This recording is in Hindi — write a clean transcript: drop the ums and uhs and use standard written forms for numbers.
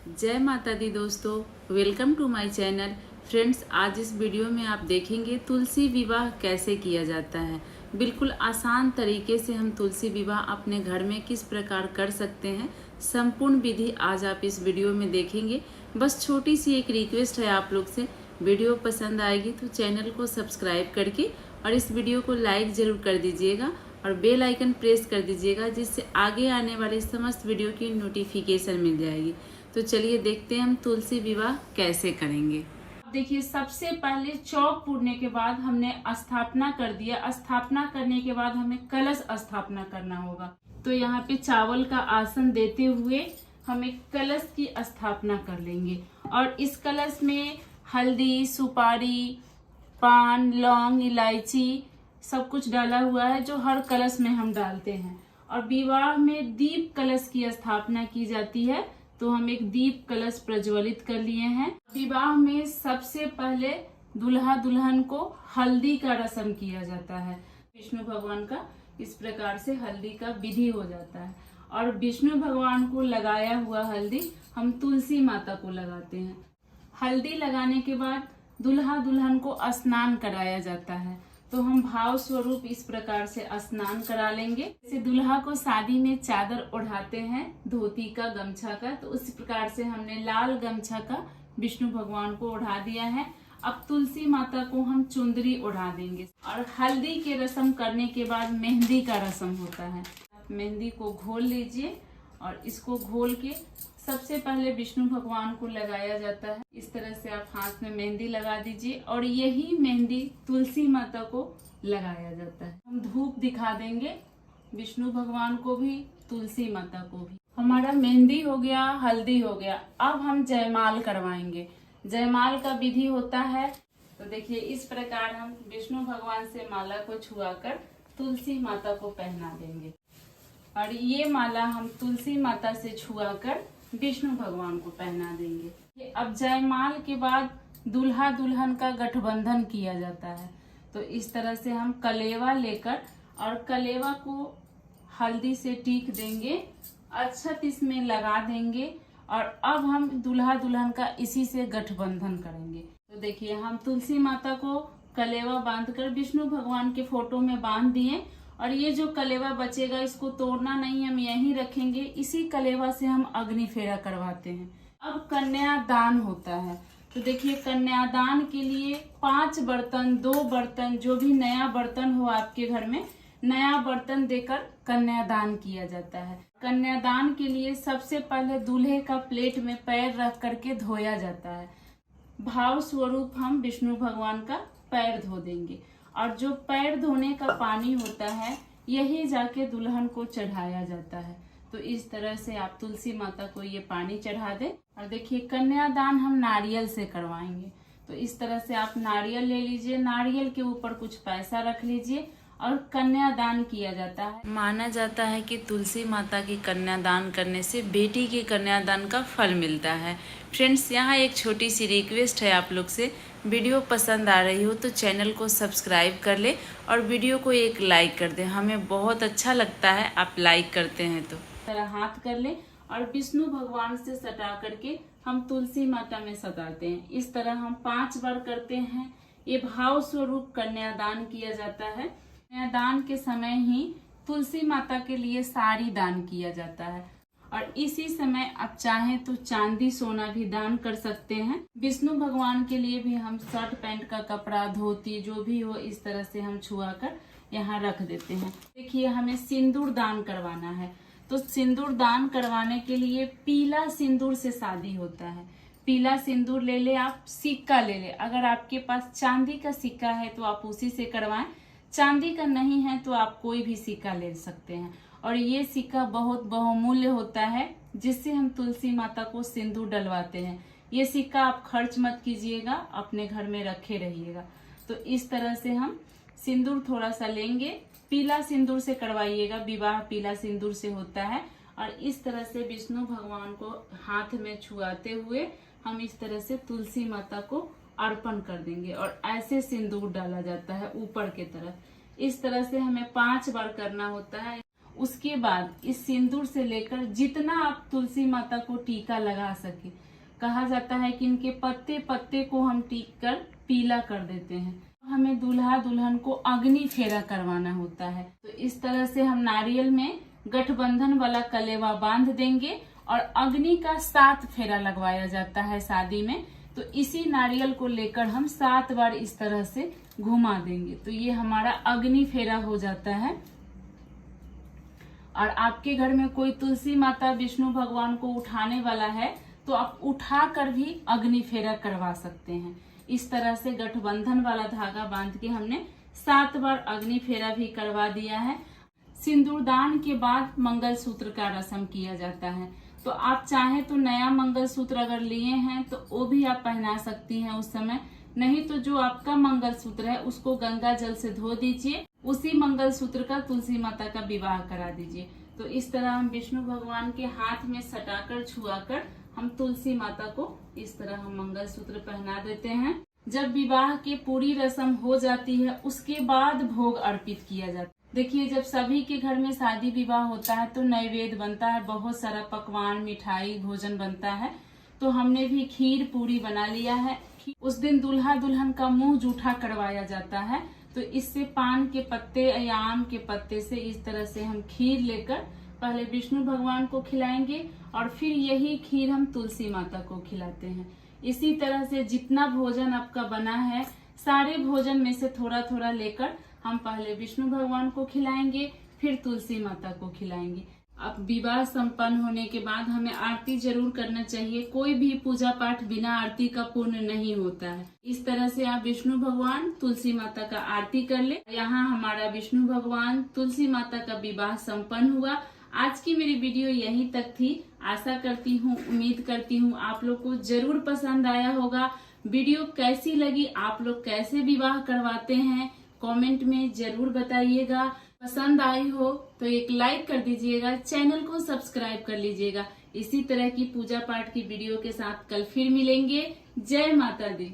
जय माता दी दोस्तों, welcome to my channel. Friends, आज इस वीडियो में आप देखेंगे तुलसी विवाह कैसे किया जाता है। बिल्कुल आसान तरीके से हम तुलसी विवाह अपने घर में किस प्रकार कर सकते हैं, संपूर्ण विधि आज आप इस वीडियो में देखेंगे। बस छोटी सी एक रिक्वेस्ट है आप लोग से, वीडियो पसंद आएगी तो चैनल को सब्सक्राइब करके और इस वीडियो को लाइक ज़रूर कर दीजिएगा और बेल आइकन प्रेस कर दीजिएगा, जिससे आगे आने वाले समस्त वीडियो की नोटिफिकेशन मिल जाएगी। तो चलिए देखते हैं हम तुलसी विवाह कैसे करेंगे। देखिए, सबसे पहले चौक पूरने के बाद हमने स्थापना कर दिया। स्थापना करने के बाद हमें कलश स्थापना करना होगा। तो यहाँ पे चावल का आसन देते हुए हम एक कलश की स्थापना कर लेंगे और इस कलश में हल्दी, सुपारी, पान, लौंग, इलायची सब कुछ डाला हुआ है, जो हर कलश में हम डालते हैं। और विवाह में दीप कलश की स्थापना की जाती है, तो हम एक दीप कलश प्रज्वलित कर लिए हैं। विवाह में सबसे पहले दुल्हा दुल्हन को हल्दी का रस्म किया जाता है। विष्णु भगवान का इस प्रकार से हल्दी का विधि हो जाता है और विष्णु भगवान को लगाया हुआ हल्दी हम तुलसी माता को लगाते हैं। हल्दी लगाने के बाद दुल्हा दुल्हन को स्नान कराया जाता है, तो हम भाव स्वरूप इस प्रकार से स्नान करा लेंगे। जैसे दुल्हा को शादी में चादर ओढ़ाते हैं, धोती का, गमछा का, तो उस प्रकार से हमने लाल गमछा का विष्णु भगवान को ओढ़ा दिया है। अब तुलसी माता को हम चुंदरी ओढ़ा देंगे और हल्दी के रस्म करने के बाद मेहंदी का रस्म होता है। मेहंदी को घोल लीजिए और इसको घोल के सबसे पहले विष्णु भगवान को लगाया जाता है। इस तरह से आप हाथ में मेहंदी लगा दीजिए और यही मेहंदी तुलसी माता को लगाया जाता है। हम धूप दिखा देंगे विष्णु भगवान को भी, तुलसी माता को भी। हमारा मेहंदी हो गया, हल्दी हो गया। अब हम जयमाल करवाएंगे। जयमाल का विधि होता है, तो देखिए इस प्रकार हम विष्णु भगवान से माला को छुआकर तुलसी माता को पहना देंगे और ये माला हम तुलसी माता से छुआकर विष्णु भगवान को पहना देंगे। अब जयमाल के बाद दूल्हा दुल्हन का गठबंधन किया जाता है, तो इस तरह से हम कलेवा लेकर और कलेवा को हल्दी से टीक देंगे, अक्षत इसमें लगा देंगे और अब हम दूल्हा दुल्हन का इसी से गठबंधन करेंगे। तो देखिए, हम तुलसी माता को कलेवा बांधकर विष्णु भगवान के फोटो में बांध दिए और ये जो कलेवा बचेगा इसको तोड़ना नहीं, हम यहीं रखेंगे। इसी कलेवा से हम अग्नि फेरा करवाते हैं। अब कन्यादान होता है, तो देखिए कन्यादान के लिए 5 बर्तन, 2 बर्तन, जो भी नया बर्तन हो आपके घर में, नया बर्तन देकर कन्यादान किया जाता है। कन्यादान के लिए सबसे पहले दूल्हे का प्लेट में पैर रख करके धोया जाता है। भाव स्वरूप हम विष्णु भगवान का पैर धो देंगे और जो पैर धोने का पानी होता है यही जाके दुल्हन को चढ़ाया जाता है। तो इस तरह से आप तुलसी माता को ये पानी चढ़ा दें। और देखिए, कन्यादान हम नारियल से करवाएंगे, तो इस तरह से आप नारियल ले लीजिए, नारियल के ऊपर कुछ पैसा रख लीजिए और कन्यादान किया जाता है। माना जाता है कि तुलसी माता की कन्यादान करने से बेटी के कन्यादान का फल मिलता है। फ्रेंड्स, यहाँ एक छोटी सी रिक्वेस्ट है आप लोग से, वीडियो पसंद आ रही हो तो चैनल को सब्सक्राइब कर ले और वीडियो को एक लाइक कर दे। हमें बहुत अच्छा लगता है आप लाइक करते हैं। तो तरह हाथ कर ले और विष्णु भगवान से सटा करके हम तुलसी माता में सटाते हैं। इस तरह हम 5 बार करते हैं। ये भाव स्वरूप कन्यादान किया जाता है। कन्यादान के समय ही तुलसी माता के लिए साड़ी दान किया जाता है और इसी समय आप चाहें तो चांदी सोना भी दान कर सकते हैं। विष्णु भगवान के लिए भी हम शर्ट पैंट का कपड़ा, धोती, जो भी हो, इस तरह से हम छुआ कर यहाँ रख देते हैं। देखिए, हमें सिंदूर दान करवाना है, तो सिंदूर दान करवाने के लिए पीला सिंदूर से शादी होता है। पीला सिंदूर ले ले, आप सिक्का ले ले। अगर आपके पास चांदी का सिक्का है तो आप उसी से करवाएं, चांदी का नहीं है तो आप कोई भी सिक्का ले सकते हैं। और ये सिक्का बहुत बहुमूल्य होता है, जिससे हम तुलसी माता को सिंदूर डलवाते हैं। ये सिक्का आप खर्च मत कीजिएगा, अपने घर में रखे रहिएगा। तो इस तरह से हम सिंदूर थोड़ा सा लेंगे, पीला सिंदूर से करवाइएगा, विवाह पीला सिंदूर से होता है। और इस तरह से विष्णु भगवान को हाथ में छुआते हुए हम इस तरह से तुलसी माता को अर्पण कर देंगे और ऐसे सिंदूर डाला जाता है ऊपर की तरफ। इस तरह से हमें 5 बार करना होता है। उसके बाद इस सिंदूर से लेकर जितना आप तुलसी माता को टीका लगा सके, कहा जाता है कि इनके पत्ते पत्ते को हम टीक कर पीला कर देते हैं। हमें दूल्हा दुल्हन को अग्नि फेरा करवाना होता है। तो इस तरह से हम नारियल में गठबंधन वाला कलेवा बांध देंगे और अग्नि का 7 फेरा लगवाया जाता है शादी में। तो इसी नारियल को लेकर हम 7 बार इस तरह से घुमा देंगे, तो ये हमारा अग्नि फेरा हो जाता है। और आपके घर में कोई तुलसी माता विष्णु भगवान को उठाने वाला है तो आप उठा कर भी अग्नि फेरा करवा सकते हैं। इस तरह से गठबंधन वाला धागा बांध के हमने 7 बार अग्नि फेरा भी करवा दिया है। सिंदूरदान के बाद मंगलसूत्र का रस्म किया जाता है। तो आप चाहें तो नया मंगलसूत्र अगर लिए हैं तो वो भी आप पहना सकती हैं उस समय, नहीं तो जो आपका मंगलसूत्र है उसको गंगा जल से धो दीजिए, उसी मंगलसूत्र का तुलसी माता का विवाह करा दीजिए। तो इस तरह हम विष्णु भगवान के हाथ में सटाकर छुआकर हम तुलसी माता को इस तरह हम मंगलसूत्र पहना देते हैं। जब विवाह की पूरी रस्म हो जाती है उसके बाद भोग अर्पित किया जाता है। देखिए, जब सभी के घर में शादी विवाह होता है तो नैवेद्य बनता है, बहुत सारा पकवान मिठाई भोजन बनता है। तो हमने भी खीर पूरी बना लिया है। उस दिन दूल्हा दुल्हन का मुंह जूठा करवाया जाता है। तो इससे पान के पत्ते या आम के पत्ते से इस तरह से हम खीर लेकर पहले विष्णु भगवान को खिलाएंगे और फिर यही खीर हम तुलसी माता को खिलाते हैं। इसी तरह से जितना भोजन आपका बना है सारे भोजन में से थोड़ा थोड़ा लेकर हम पहले विष्णु भगवान को खिलाएंगे, फिर तुलसी माता को खिलाएंगे। अब विवाह संपन्न होने के बाद हमें आरती जरूर करना चाहिए। कोई भी पूजा पाठ बिना आरती का पूर्ण नहीं होता है। इस तरह से आप विष्णु भगवान तुलसी माता का आरती कर ले। यहाँ हमारा विष्णु भगवान तुलसी माता का विवाह संपन्न हुआ। आज की मेरी वीडियो यहीं तक थी। आशा करती हूँ, उम्मीद करती हूँ आप लोग को जरूर पसंद आया होगा। वीडियो कैसी लगी, आप लोग कैसे विवाह करवाते हैं, कमेंट में जरूर बताइएगा। पसंद आई हो तो एक लाइक कर दीजिएगा, चैनल को सब्सक्राइब कर लीजिएगा। इसी तरह की पूजा पाठ की वीडियो के साथ कल फिर मिलेंगे। जय माता दी।